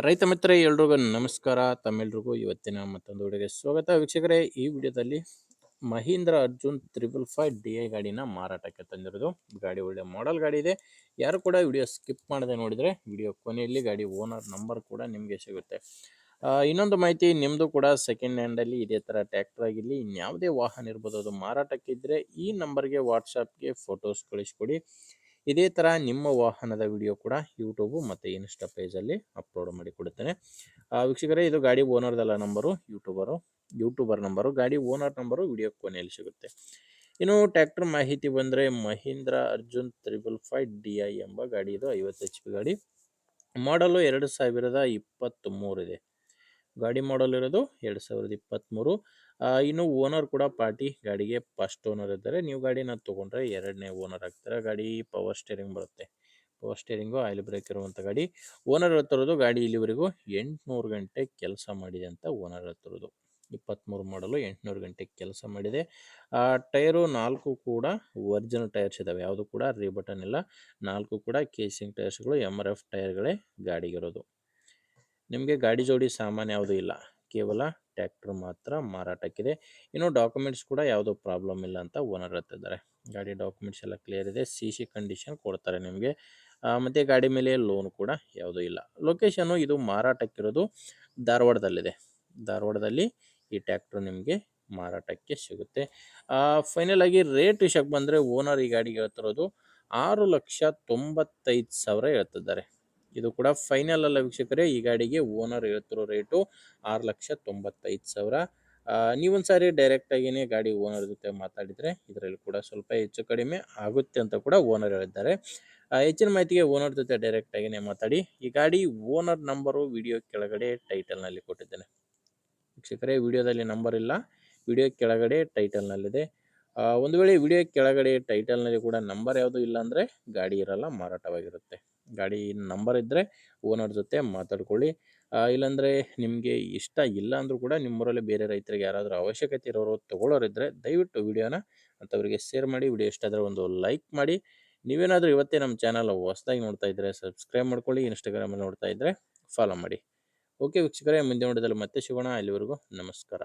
ರೈತ ಮಿತ್ರ ಎಲ್ರಿಗೂ ನಮಸ್ಕಾರ. ತಮ್ಮೆಲ್ರಿಗೂ ಇವತ್ತಿನ ಮತ್ತೊಂದು ವಿಡಿಯೋಗೆ ಸ್ವಾಗತ. ವೀಕ್ಷಕರೇ, ಈ ವಿಡಿಯೋದಲ್ಲಿ ಮಹೀಂದ್ರ ಅರ್ಜುನ್ 555 ಡಿ ಐ ಗಾಡಿನ ಮಾರಾಟಕ್ಕೆ ತಂದಿರೋದು. ಗಾಡಿ ಒಳ್ಳೆ ಮಾಡೆಲ್ ಗಾಡಿ ಇದೆ. ಯಾರು ಕೂಡ ವಿಡಿಯೋ ಸ್ಕಿಪ್ ಮಾಡದೆ ನೋಡಿದರೆ ವಿಡಿಯೋ ಕೊನೆಯಲ್ಲಿ ಗಾಡಿ ಓನರ್ ನಂಬರ್ ಕೂಡ ನಿಮಗೆ ಸಿಗುತ್ತೆ. ಇನ್ನೊಂದು ಮಾಹಿತಿ, ನಿಮ್ಮದು ಕೂಡ ಸೆಕೆಂಡ್ ಹ್ಯಾಂಡಲ್ಲಿ ಇದೇ ಥರ ಟ್ರ್ಯಾಕ್ಟರ್ ಆಗಿರಲಿ ಇನ್ಯಾವುದೇ ವಾಹನ ಇರ್ಬೋದು, ಅದು ಮಾರಾಟಕ್ಕಿದ್ದರೆ ಈ ನಂಬರ್ಗೆ ವಾಟ್ಸಪ್ಗೆ ಫೋಟೋಸ್ ಕಳಿಸ್ಕೊಡಿ. ಇದೇ ಥರ ನಿಮ್ಮ ವಾಹನದ ವಿಡಿಯೋ ಕೂಡ ಯೂಟ್ಯೂಬು ಮತ್ತು ಇನ್ಸ್ಟಾ ಪೇಜಲ್ಲಿ ಅಪ್ಲೋಡ್ ಮಾಡಿ ಕೊಡುತ್ತೇನೆ. ವೀಕ್ಷಕರೇ, ಇದು ಗಾಡಿ ಓನರ್ದಲ್ಲ ನಂಬರು, ಯೂಟ್ಯೂಬರ್ ನಂಬರು. ಗಾಡಿ ಓನರ್ ನಂಬರು ವಿಡಿಯೋ ಕೊನೆಯಲ್ಲಿ ಸಿಗುತ್ತೆ. ಇನ್ನು ಟ್ರ್ಯಾಕ್ಟರ್ ಮಾಹಿತಿ ಬಂದರೆ, ಮಹೀಂದ್ರ ಅರ್ಜುನ್ 555 ಡಿ ಐ ಎಂಬ ಗಾಡಿ ಇದು. 50 HP ಗಾಡಿ. ಮಾಡಲು 2023 ಇದೆ. ಗಾಡಿ ಮಾಡಲ್ ಇರೋದು 2023. ಇನ್ನು ಓನರ್ ಕೂಡ ಪಾರ್ಟಿ ಗಾಡಿಗೆ ಫಸ್ಟ್ ಓನರ್ ಇದ್ದಾರೆ. ನೀವು ಗಾಡಿನ ತೊಗೊಂಡ್ರೆ ಎರಡನೇ ಓನರ್ ಆಗ್ತಾರೆ. ಗಾಡಿ ಪವರ್ ಸ್ಟೇರಿಂಗ್ ಬರುತ್ತೆ. ಪವರ್ ಸ್ಟೇರಿಂಗು, ಆಯಿಲ್ ಬ್ರೇಕ್ ಇರುವಂಥ ಗಾಡಿ. ಓನರ್ ಹೇಳ್ತಿರೋದು ಗಾಡಿ ಇಲ್ಲಿವರೆಗೂ 800 ಗಂಟೆ ಕೆಲಸ ಮಾಡಿದೆ ಅಂತ ಓನರ್ ಹೇಳ್ತಿರೋದು. 23 ಮಾಡಲು 800 ಗಂಟೆ ಕೆಲಸ ಮಾಡಿದೆ. ಟೈರು 4 ಕೂಡ ಒರಿಜಿನಲ್ ಟೈರ್ಸ್ ಇದ್ದಾವೆ, ಯಾವುದು ಕೂಡ ರೀಬಟನ್ ಇಲ್ಲ. 4 ಕೂಡ ಕೇಸಿಂಗ್ ಟೈರ್ಸ್ಗಳು, MRF ಟೈರ್ಗಳೇ ಗಾಡಿಗಿರೋದು. ನಿಮಗೆ ಗಾಡಿ ಜೋಡಿ ಸಾಮಾನು ಯಾವುದೂ ಇಲ್ಲ, ಕೇವಲ ಟ್ರ್ಯಾಕ್ಟರ್ ಮಾತ್ರ ಮಾರಾಟಕ್ಕಿದೆ. ಇನ್ನು ಡಾಕ್ಯುಮೆಂಟ್ಸ್ ಕೂಡ ಯಾವುದೋ ಪ್ರಾಬ್ಲಮ್ ಇಲ್ಲ ಅಂತ ಓನರ್ ಹೇಳ್ತಿದ್ದಾರೆ. ಗಾಡಿ ಡಾಕ್ಯುಮೆಂಟ್ಸ್ ಎಲ್ಲ ಕ್ಲಿಯರ್ ಇದೆ. CC ಕಂಡೀಷನ್ ಕೊಡ್ತಾರೆ ನಿಮಗೆ. ಮತ್ತು ಗಾಡಿ ಮೇಲೆ ಲೋನ್ ಕೂಡ ಯಾವುದೂ ಇಲ್ಲ. ಲೊಕೇಶನ್ನು ಇದು ಮಾರಾಟಕ್ಕಿರೋದು ಧಾರವಾಡದಲ್ಲಿದೆ. ಧಾರವಾಡದಲ್ಲಿ ಈ ಟ್ರ್ಯಾಕ್ಟರ್ ನಿಮಗೆ ಮಾರಾಟಕ್ಕೆ ಸಿಗುತ್ತೆ. ಫೈನಲ್ ಆಗಿ ರೇಟ್ ವಿಷಯಕ್ಕೆ ಬಂದರೆ, ಓನರ್ ಈ ಗಾಡಿಗೆ ಹೇಳ್ತಿರೋದು 6,95,000 ಹೇಳ್ತಿದ್ದಾರೆ. ಇದು ಕೂಡ ಫೈನಲ್ ಅಲ್ಲ ವೀಕ್ಷಕರೇ. ಈ ಗಾಡಿಗೆ ಓನರ್ ಹೇಳ್ತಿರೋ ರೇಟು 6,95,000. ನೀವೊಂದು ಸಾರಿ ಡೈರೆಕ್ಟಾಗಿಯೇ ಗಾಡಿ ಓನರ್ ಜೊತೆ ಮಾತಾಡಿದರೆ ಇದರಲ್ಲಿ ಕೂಡ ಸ್ವಲ್ಪ ಹೆಚ್ಚು ಕಡಿಮೆ ಆಗುತ್ತೆ ಅಂತ ಕೂಡ ಓನರ್ ಹೇಳಿದ್ದಾರೆ. ಹೆಚ್ಚಿನ ಮಾಹಿತಿಗೆ ಓನರ್ ಜೊತೆ ಡೈರೆಕ್ಟಾಗಿಯೇ ಮಾತಾಡಿ. ಈ ಗಾಡಿ ಓನರ್ ನಂಬರು ವಿಡಿಯೋ ಕೆಳಗಡೆ ಟೈಟಲ್ನಲ್ಲಿ ಕೊಟ್ಟಿದ್ದೇನೆ. ವೀಕ್ಷಕರೇ, ವಿಡಿಯೋದಲ್ಲಿ ನಂಬರ್ ಇಲ್ಲ, ವಿಡಿಯೋ ಕೆಳಗಡೆ ಟೈಟಲ್ನಲ್ಲಿದೆ. ಒಂದು ವೇಳೆ ವಿಡಿಯೋ ಕೆಳಗಡೆ ಟೈಟಲ್ನಲ್ಲಿ ಕೂಡ ನಂಬರ್ ಯಾವುದೂ ಇಲ್ಲ ಅಂದರೆ ಗಾಡಿ ಇರಲ್ಲ, ಮಾರಾಟವಾಗಿರುತ್ತೆ. ಗಾಡಿ ನಂಬರ್ ಇದ್ದರೆ ಓನರ್ ಜೊತೆ ಮಾತಾಡ್ಕೊಳ್ಳಿ. ಇಲ್ಲಾಂದರೆ ನಿಮಗೆ ಇಷ್ಟ ಇಲ್ಲ ಅಂದರೂ ಕೂಡ ನಿಮ್ಮೂರಲ್ಲಿ ಬೇರೆ ರೈತರಿಗೆ ಯಾರಾದರೂ ಅವಶ್ಯಕತೆ ಇರೋರು ತೊಗೊಳ್ಳೋರಿದ್ದರೆ ದಯವಿಟ್ಟು ವಿಡಿಯೋನ ಅಂಥವರಿಗೆ ಶೇರ್ ಮಾಡಿ. ವಿಡಿಯೋ ಇಷ್ಟ ಆದರೆ ಒಂದು ಲೈಕ್ ಮಾಡಿ. ನೀವೇನಾದರೂ ಇವತ್ತೇ ನಮ್ಮ ಚಾನಲ್ ಹೊಸದಾಗಿ ನೋಡ್ತಾ ಇದ್ದರೆ ಸಬ್ಸ್ಕ್ರೈಬ್ ಮಾಡ್ಕೊಳ್ಳಿ. ಇನ್ಸ್ಟಾಗ್ರಾಮಲ್ಲಿ ನೋಡ್ತಾ ಇದ್ದರೆ ಫಾಲೋ ಮಾಡಿ. ಓಕೆ ವೀಕ್ಷಕರೇ, ಮುಂದಿನ ವಿಡಿಯೋದಲ್ಲಿ ಮತ್ತೆ ಸಿಗೋಣ. ಅಲ್ಲಿವರೆಗೂ ನಮಸ್ಕಾರ.